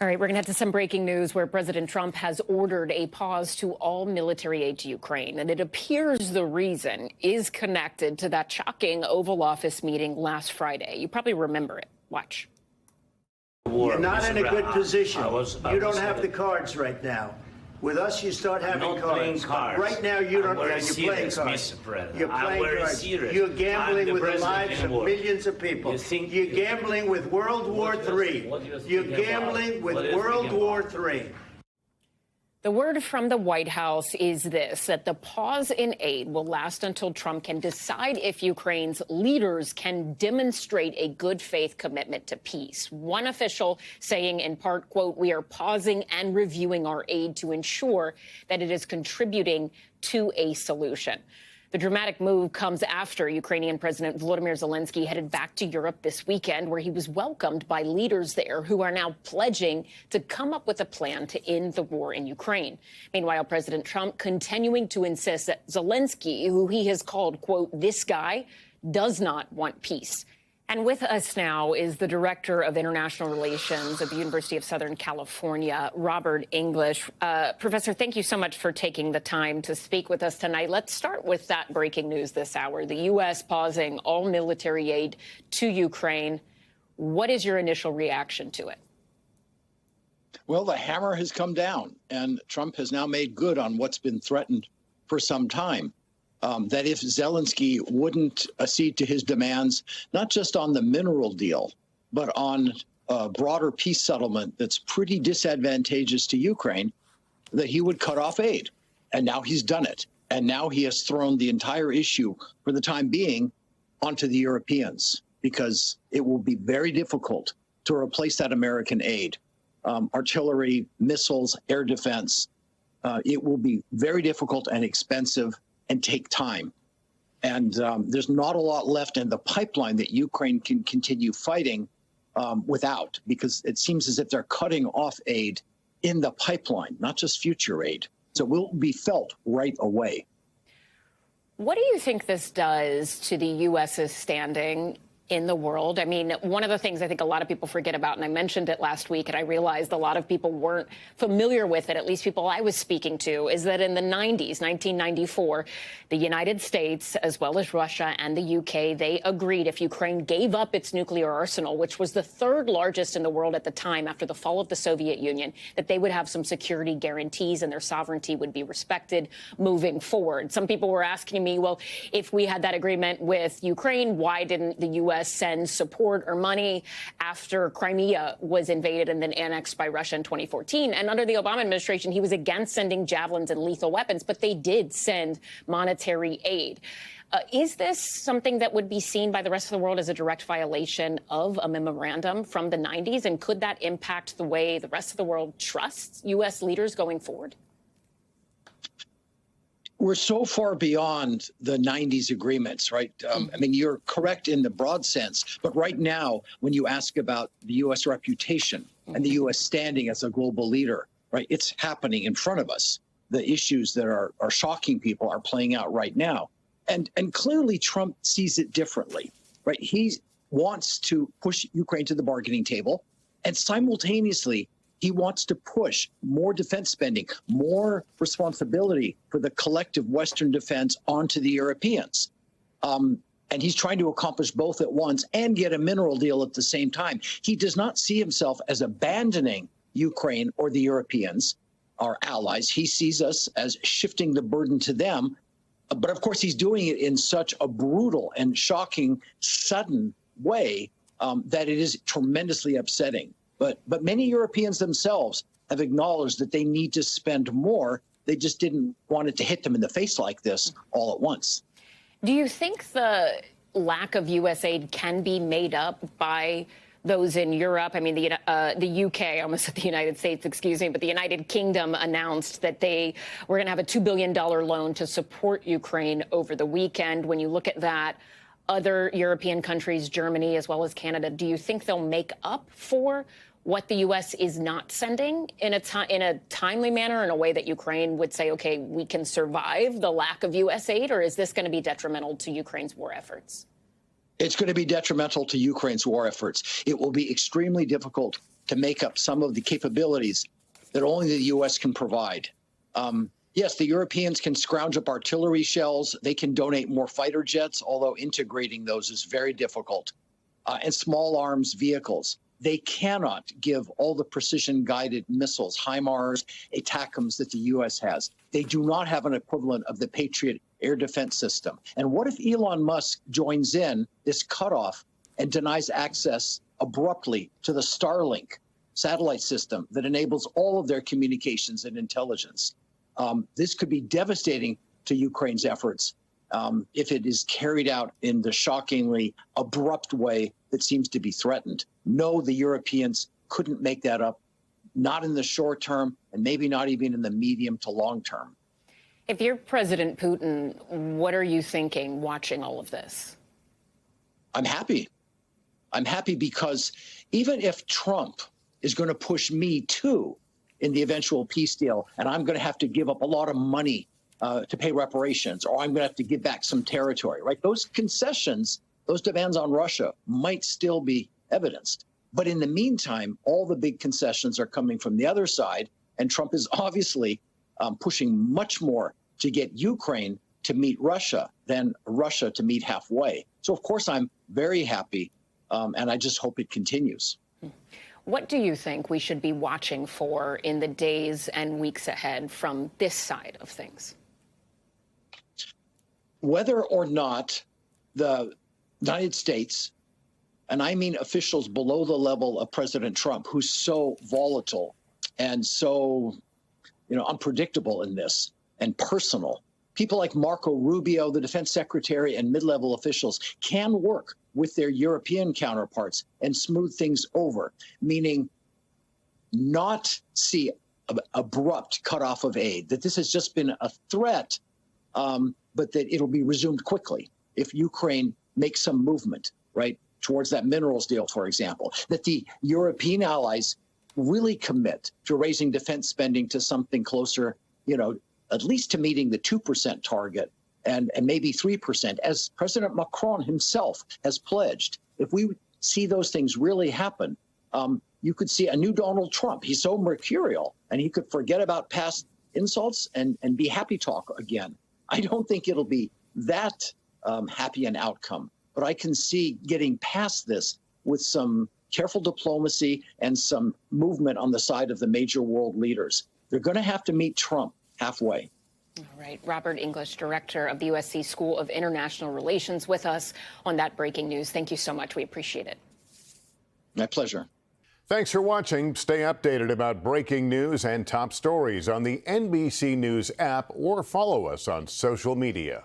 All right, we're going to head to some breaking news where President Trump has ordered a pause to all military aid to Ukraine. And it appears the reason is connected to that shocking Oval Office meeting last Friday. You probably remember it. Watch. You're not in a good position. You don't have the cards right now. With us, you start having cards. Right now, you don't. You're playing cards. You're playing cards. You're gambling with the lives of millions of people. You're gambling with World War III. You're gambling with World War III. The word from the White House is this, that the pause in aid will last until Trump can decide if Ukraine's leaders can demonstrate a good faith commitment to peace. One official saying in part, quote, "We are pausing and reviewing our aid to ensure that it is contributing to a solution." The dramatic move comes after Ukrainian President Volodymyr Zelenskyy headed back to Europe this weekend, where he was welcomed by leaders there who are now pledging to come up with a plan to end the war in Ukraine. Meanwhile, President Trump continuing to insist that Zelenskyy, who he has called, quote, "this guy," does not want peace. And with us now is the Director of International Relations at the University of Southern California, Robert English. Professor, thank you so much for taking the time to speak with us tonight. Let's start with that breaking news this hour. The U.S. pausing all military aid to Ukraine. What is your initial reaction to it? Well, the hammer has come down, and Trump has now made good on what's been threatened for some time. That if Zelenskyy wouldn't accede to his demands, not just on the mineral deal, but on a broader peace settlement that's pretty disadvantageous to Ukraine, that he would cut off aid. And now he's done it. And now he has thrown the entire issue, for the time being, onto the Europeans, because it will be very difficult to replace that American aid. Artillery, missiles, air defense. It will be very difficult and expensive and take time. And there's not a lot left in the pipeline that Ukraine can continue fighting without, because it seems as if they're cutting off aid in the pipeline, not just future aid. So it will be felt right away. What do you think this does to the U.S.'s standing in the world? I mean, one of the things I think a lot of people forget about, and I mentioned it last week, and I realized a lot of people weren't familiar with it, at least people I was speaking to, is that in the 90s, 1994, the United States, as well as Russia and the UK, they agreed if Ukraine gave up its nuclear arsenal, which was the third largest in the world at the time after the fall of the Soviet Union, that they would have some security guarantees and their sovereignty would be respected moving forward. Some people were asking me, well, if we had that agreement with Ukraine, why didn't the U.S. send support or money after Crimea was invaded and then annexed by Russia in 2014? And under the Obama administration, he was against sending javelins and lethal weapons, but they did send monetary aid. Is this something that would be seen by the rest of the world as a direct violation of a memorandum from the 90s? And could that impact the way the rest of the world trusts U.S. leaders going forward? We're so far beyond the 90s agreements, right? I mean, you're correct in the broad sense. But right now, when you ask about the U.S. reputation and the U.S. standing as a global leader, right, it's happening in front of us. The issues that are shocking people are playing out right now. And clearly, Trump sees it differently, right? He wants to push Ukraine to the bargaining table, and simultaneously, he wants to push more defense spending, more responsibility for the collective Western defense onto the Europeans. And he's trying to accomplish both at once and get a mineral deal at the same time. He does not see himself as abandoning Ukraine or the Europeans, our allies. He sees us as shifting the burden to them. But of course, he's doing it in such a brutal and shocking, sudden way that it is tremendously upsetting. But many Europeans themselves have acknowledged that they need to spend more. They just didn't want it to hit them in the face like this all at once. Do you think the lack of U.S. aid can be made up by those in Europe? I mean, the UK, I almost said the United States, excuse me, but the United Kingdom announced that they were going to have a $2 billion loan to support Ukraine over the weekend. When you look at that, other European countries, Germany as well as Canada, do you think they'll make up for what the U.S. is not sending in a timely manner, in a way that Ukraine would say, OK, we can survive the lack of U.S. aid? Or is this going to be detrimental to Ukraine's war efforts? It's going to be detrimental to Ukraine's war efforts. It will be extremely difficult to make up some of the capabilities that only the U.S. can provide. Yes, the Europeans can scrounge up artillery shells. They can donate more fighter jets, although integrating those is very difficult, and small arms vehicles. They cannot give all the precision-guided missiles, HIMARS, ATACMS that the U.S. has. They do not have an equivalent of the Patriot air defense system. And what if Elon Musk joins in this cutoff and denies access abruptly to the Starlink satellite system that enables all of their communications and intelligence? This could be devastating to Ukraine's efforts if it is carried out in the shockingly abrupt way that seems to be threatened. No, the Europeans couldn't make that up, not in the short term, and maybe not even in the medium to long term. If you're President Putin, what are you thinking watching all of this? I'm happy. I'm happy because even if Trump is going to push me too in the eventual peace deal, and I'm going to have to give up a lot of money to pay reparations, or I'm going to have to give back some territory, right? Those concessions, those demands on Russia might still be evidenced. But in the meantime, all the big concessions are coming from the other side, and Trump is obviously pushing much more to get Ukraine to meet Russia than Russia to meet halfway. So, of course, I'm very happy, and I just hope it continues. What do you think we should be watching for in the days and weeks ahead from this side of things? Whether or not the United States, and I mean officials below the level of President Trump, who's so volatile and so, unpredictable in this and personal, people like Marco Rubio, the defense secretary, and mid-level officials can work with their European counterparts and smooth things over, meaning not see abrupt cutoff of aid, that this has just been a threat, but that it'll be resumed quickly if Ukraine makes some movement, right, towards that minerals deal, for example, that the European allies really commit to raising defense spending to something closer, at least to meeting the 2% target and maybe 3%, as President Macron himself has pledged. If we see those things really happen, you could see a new Donald Trump. He's so mercurial, and he could forget about past insults and be happy talk again. I don't think it'll be that happy an outcome, but I can see getting past this with some careful diplomacy and some movement on the side of the major world leaders. They're going to have to meet Trump halfway. All right. Robert English, director of the USC School of International Relations, with us on that breaking news. Thank you so much. We appreciate it. My pleasure. Thanks for watching. Stay updated about breaking news and top stories on the NBC News app or follow us on social media.